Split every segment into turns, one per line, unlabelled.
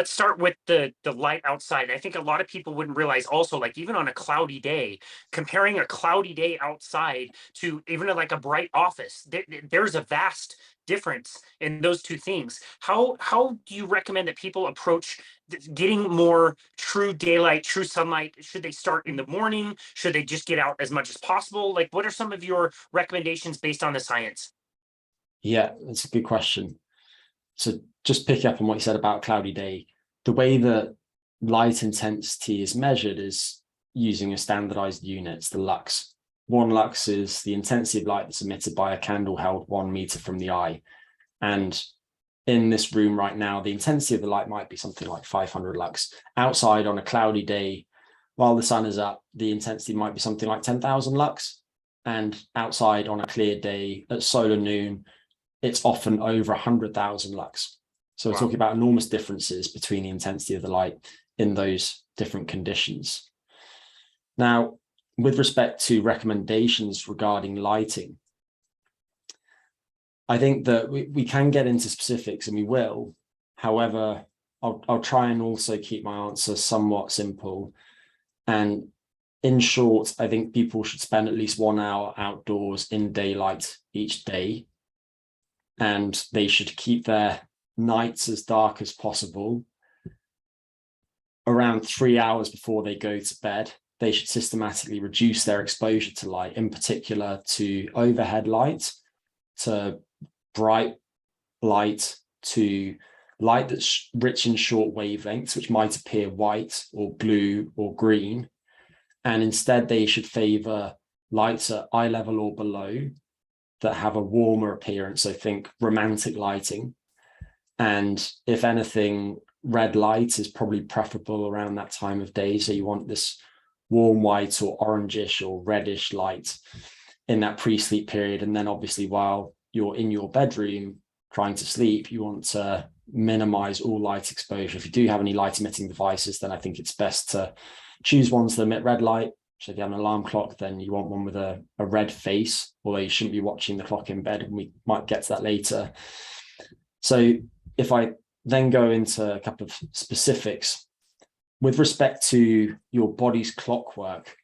let's start with the light outside. I think a lot of people wouldn't realize also, like even on a cloudy day, comparing a cloudy day outside to even like a bright office, there's a vast difference in those two things. How do you recommend that people approach getting more true daylight, true sunlight? Should they start in the morning? Should they just get out as much as possible? Like, what are some of your recommendations based on the science?
Yeah, that's a good question. So just picking up on what you said about cloudy day, the way that light intensity is measured is using a standardized unit, it's the lux. 1 lux is the intensity of light that's emitted by a candle held 1 meter from the eye. And in this room right now, the intensity of the light might be something like 500 lux. Outside on a cloudy day, while the sun is up, the intensity might be something like 10,000 lux. And outside on a clear day at solar noon, it's often over 100,000 lux. So we're talking about enormous differences between the intensity of the light in those different conditions. Now, with respect to recommendations regarding lighting, I think that we can get into specifics, and we will. However, I'll try and also keep my answer somewhat simple. And in short, I think people should spend at least 1 hour outdoors in daylight each day. And they should keep their nights as dark as possible. Around 3 hours before they go to bed, they should systematically reduce their exposure to light, in particular to overhead light, to bright light, to light that's rich in short wavelengths, which might appear white or blue or green. And instead, they should favor lights at eye level or below that have a warmer appearance. So think romantic lighting. And if anything, red light is probably preferable around that time of day. So you want this warm white or orangish or reddish light in that pre-sleep period. And then obviously while you're in your bedroom trying to sleep, you want to minimize all light exposure. If you do have any light emitting devices, then I think it's best to choose ones that emit red light. So if you have an alarm clock, then you want one with a red face, although you shouldn't be watching the clock in bed, and we might get to that later. So if I then go into a couple of specifics, with respect to your body's clockwork,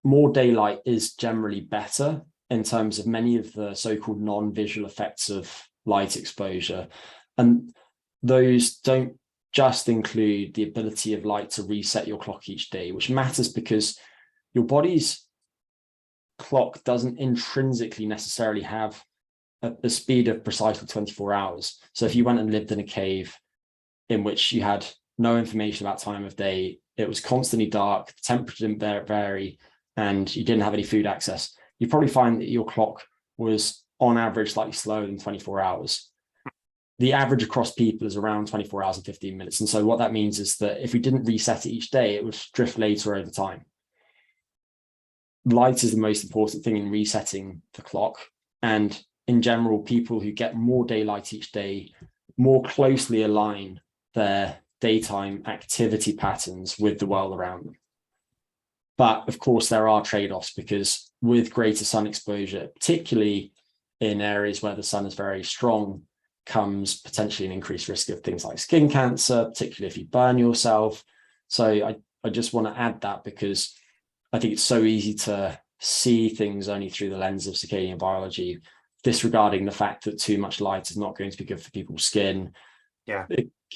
more daylight is generally better in terms of many of the so-called non-visual effects of light exposure. And those don't just include the ability of light to reset your clock each day, which matters because your body's clock doesn't intrinsically necessarily have a speed of precisely 24 hours. So if you went and lived in a cave in which you had no information about time of day, it was constantly dark, the temperature didn't vary, and you didn't have any food access, you'd probably find that your clock was on average slightly slower than 24 hours. The average across people is around 24 hours and 15 minutes. And so what that means is that if we didn't reset it each day, it would drift later over time. Light is the most important thing in resetting the clock. And in general, people who get more daylight each day more closely align their daytime activity patterns with the world around them. But of course, there are trade-offs, because with greater sun exposure, particularly in areas where the sun is very strong, comes potentially an increased risk of things like skin cancer, particularly if you burn yourself. So I just want to add that, because I think it's so easy to see things only through the lens of circadian biology, disregarding the fact that too much light is not going to be good for people's skin.
Yeah,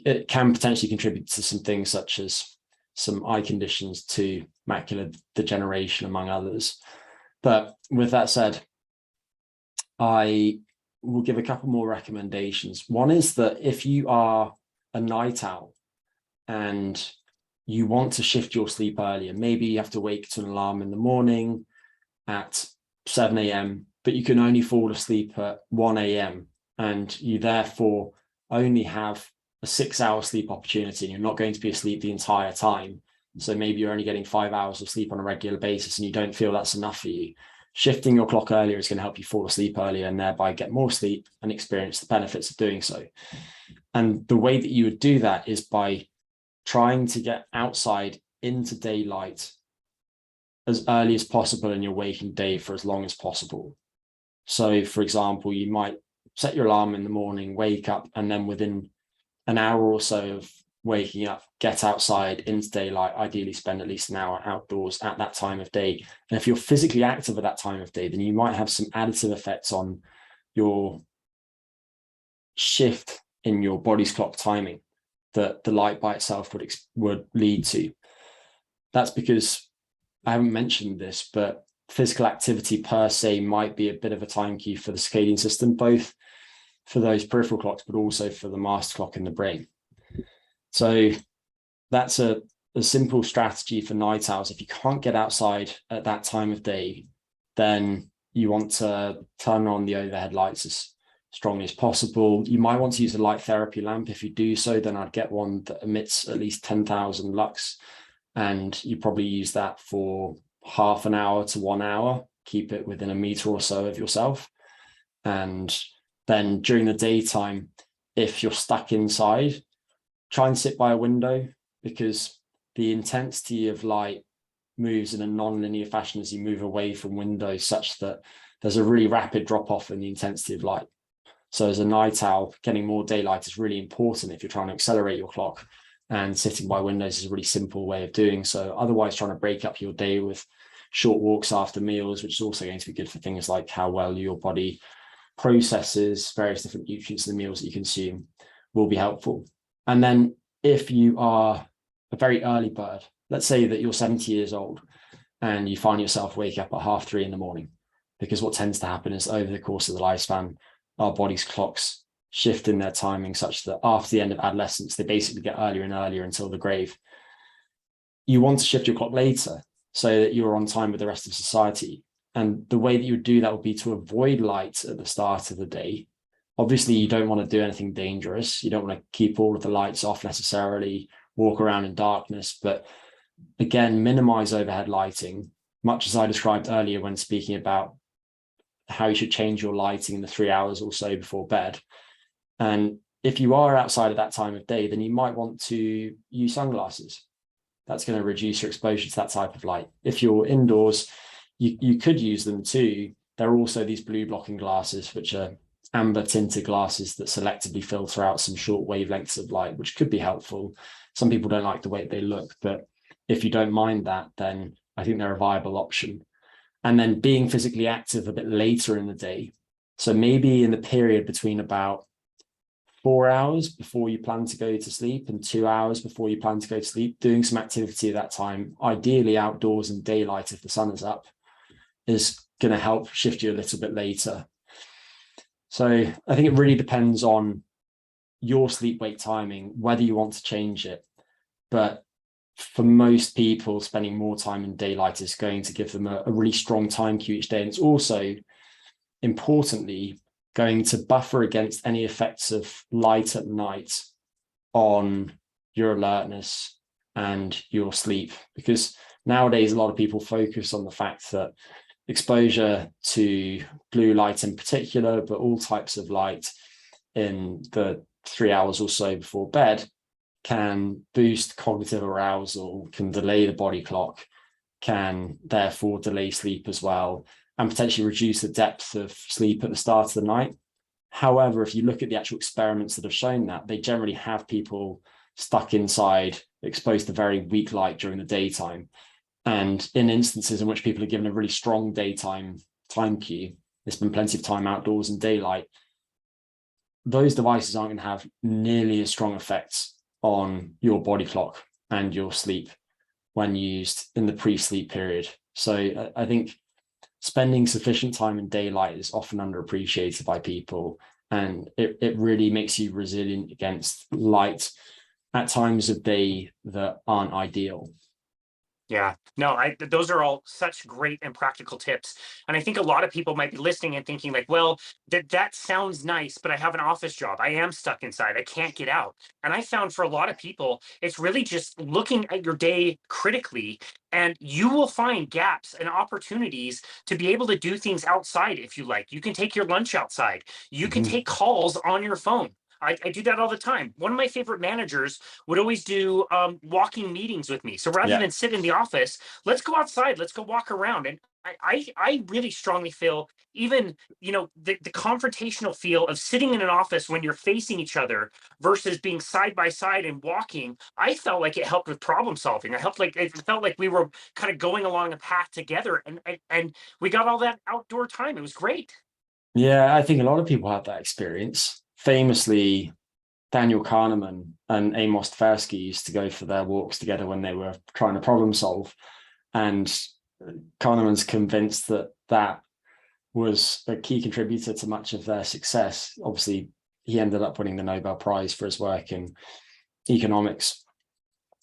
it can potentially contribute to some things such as some eye conditions, to macular degeneration, among others. But with that said, I will give a couple more recommendations. One is that if you are a night owl and you want to shift your sleep earlier, maybe you have to wake to an alarm in the morning at 7 a.m., but you can only fall asleep at 1 a.m. and you therefore only have a 6-hour sleep opportunity, and you're not going to be asleep the entire time. So maybe you're only getting 5 hours of sleep on a regular basis and you don't feel that's enough for you. Shifting your clock earlier is going to help you fall asleep earlier and thereby get more sleep and experience the benefits of doing so. And the way that you would do that is by trying to get outside into daylight as early as possible in your waking day for as long as possible. So, for example, you might set your alarm in the morning, wake up, and then within an hour or so of waking up, get outside into daylight, ideally spend at least an hour outdoors at that time of day. And if you're physically active at that time of day, then you might have some additive effects on your shift in your body's clock timing that the light by itself would lead to. That's because I haven't mentioned this, but physical activity per se might be a bit of a time cue for the circadian system, both for those peripheral clocks, but also for the master clock in the brain. So that's a simple strategy for night owls. If you can't get outside at that time of day, then you want to turn on the overhead lights as strongly as possible. You might want to use a light therapy lamp. If you do so, then I'd get one that emits at least 10,000 lux, and you probably use that for half an hour to 1 hour. Keep it within a meter or so of yourself. And then during the daytime, if you're stuck inside, try and sit by a window, because the intensity of light moves in a non-linear fashion as you move away from windows, such that there's a really rapid drop off in the intensity of light. So as a night owl, getting more daylight is really important if you're trying to accelerate your clock, and sitting by windows is a really simple way of doing so. Otherwise, trying to break up your day with short walks after meals, which is also going to be good for things like how well your body processes various different nutrients in the meals that you consume, will be helpful. And then if you are a very early bird, let's say that you're 70 years old and you find yourself waking up at 3:30 in the morning, because what tends to happen is over the course of the lifespan, our body's clocks shift in their timing such that after the end of adolescence, they basically get earlier and earlier until the grave. You want to shift your clock later so that you're on time with the rest of society. And the way that you would do that would be to avoid light at the start of the day. Obviously, you don't want to do anything dangerous. You don't want to keep all of the lights off necessarily, walk around in darkness. But again, minimize overhead lighting, much as I described earlier when speaking about how you should change your lighting in the 3 hours or so before bed. And if you are outside at that time of day, then you might want to use sunglasses. That's going to reduce your exposure to that type of light. If you're indoors, you could use them too. There are also these blue blocking glasses, which are amber tinted glasses that selectively filter out some short wavelengths of light, which could be helpful. Some people don't like the way they look, but if you don't mind that, then I think they're a viable option. And then being physically active a bit later in the day. So maybe in the period between about 4 hours before you plan to go to sleep and 2 hours before you plan to go to sleep, doing some activity at that time, ideally outdoors in daylight if the sun is up, is going to help shift you a little bit later. So I think it really depends on your sleep-wake timing, whether you want to change it. But for most people, spending more time in daylight is going to give them a really strong time cue each day. And it's also, importantly, going to buffer against any effects of light at night on your alertness and your sleep. Because nowadays, a lot of people focus on the fact that exposure to blue light in particular, but all types of light in the 3 hours or so before bed, can boost cognitive arousal, can delay the body clock, can therefore delay sleep as well, and potentially reduce the depth of sleep at the start of the night. However, if you look at the actual experiments that have shown that, they generally have people stuck inside, exposed to very weak light during the daytime. And in instances in which people are given a really strong daytime time cue, there's been plenty of time outdoors in daylight, those devices aren't going to have nearly as strong effects on your body clock and your sleep when used in the pre-sleep period. So I think spending sufficient time in daylight is often underappreciated by people, and it really makes you resilient against light at times of day that aren't ideal.
Yeah, no, those are all such great and practical tips. And I think a lot of people might be listening and thinking like, well, that sounds nice, but I have an office job. I am stuck inside. I can't get out. And I found for a lot of people, it's really just looking at your day critically, and you will find gaps and opportunities to be able to do things outside if you like. You can take your lunch outside. You can
Mhm.
take calls on your phone. I do that all the time. One of my favorite managers would always do walking meetings with me. So rather
Yeah.
than sit in the office, let's go outside, let's go walk around. And I really strongly feel, even, the confrontational feel of sitting in an office when you're facing each other versus being side by side and walking. I felt like it helped with problem solving. It felt like we were kind of going along a path together, and we got all that outdoor time. It was great.
Yeah, I think a lot of people have that experience. Famously, Daniel Kahneman and Amos Tversky used to go for their walks together when they were trying to problem solve. And Kahneman's convinced that that was a key contributor to much of their success. Obviously, he ended up winning the Nobel Prize for his work in economics,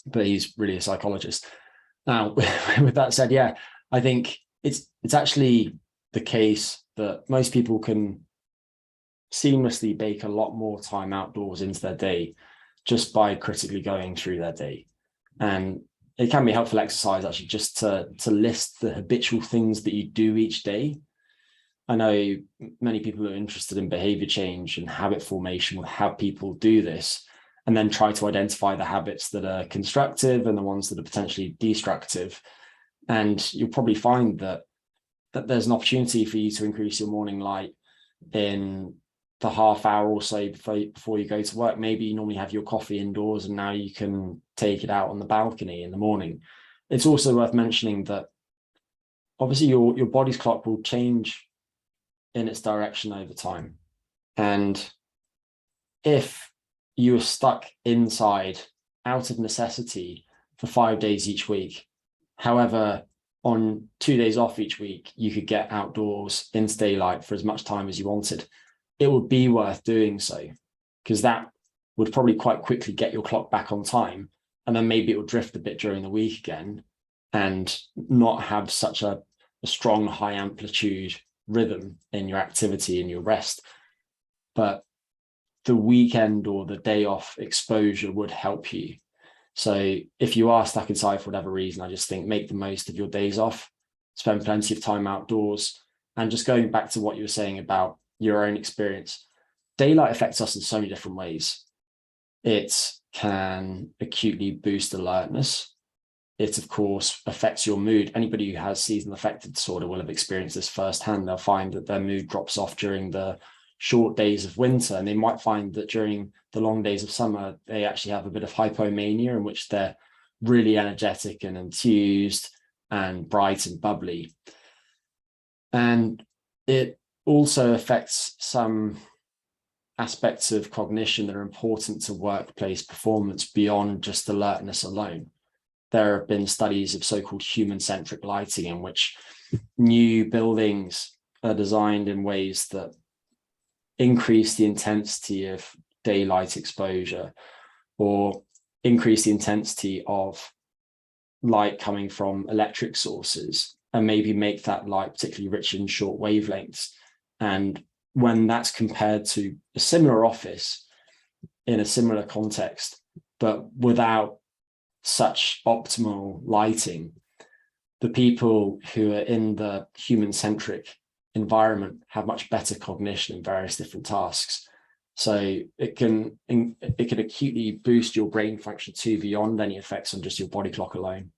but he's really a psychologist. Now, with that said, yeah, I think it's actually the case that most people can seamlessly bake a lot more time outdoors into their day just by critically going through their day. And it can be helpful exercise actually just to list the habitual things that you do each day. I know many people who are interested in behavior change and habit formation will have people do this and then try to identify the habits that are constructive and the ones that are potentially destructive. And you'll probably find that there's an opportunity for you to increase your morning light in the half hour or so before you go to work. Maybe you normally have your coffee indoors and now you can take it out on the balcony in the morning. It's also worth mentioning that obviously your body's clock will change in its direction over time. And if you are stuck inside out of necessity for 5 days each week, however, on 2 days off each week, you could get outdoors into daylight for as much time as you wanted. It would be worth doing so, because that would probably quite quickly get your clock back on time. And then maybe it will drift a bit during the week again and not have such a strong high amplitude rhythm in your activity and your rest. But the weekend or the day off exposure would help you. So if you are stuck inside for whatever reason, I just think make the most of your days off, spend plenty of time outdoors. And just going back to what you were saying about your own experience, daylight affects us in so many different ways. It can acutely boost alertness. It, of course, affects your mood. Anybody who has seasonal affective disorder will have experienced this firsthand. They'll find that their mood drops off during the short days of winter, and they might find that during the long days of summer, they actually have a bit of hypomania in which they're really energetic and enthused and bright and bubbly. And it also affects some aspects of cognition that are important to workplace performance beyond just alertness alone. There have been studies of so-called human-centric lighting in which new buildings are designed in ways that increase the intensity of daylight exposure or increase the intensity of light coming from electric sources and maybe make that light particularly rich in short wavelengths. And when that's compared to a similar office in a similar context, but without such optimal lighting, the people who are in the human-centric environment have much better cognition in various different tasks. So it can acutely boost your brain function too, beyond any effects on just your body clock alone.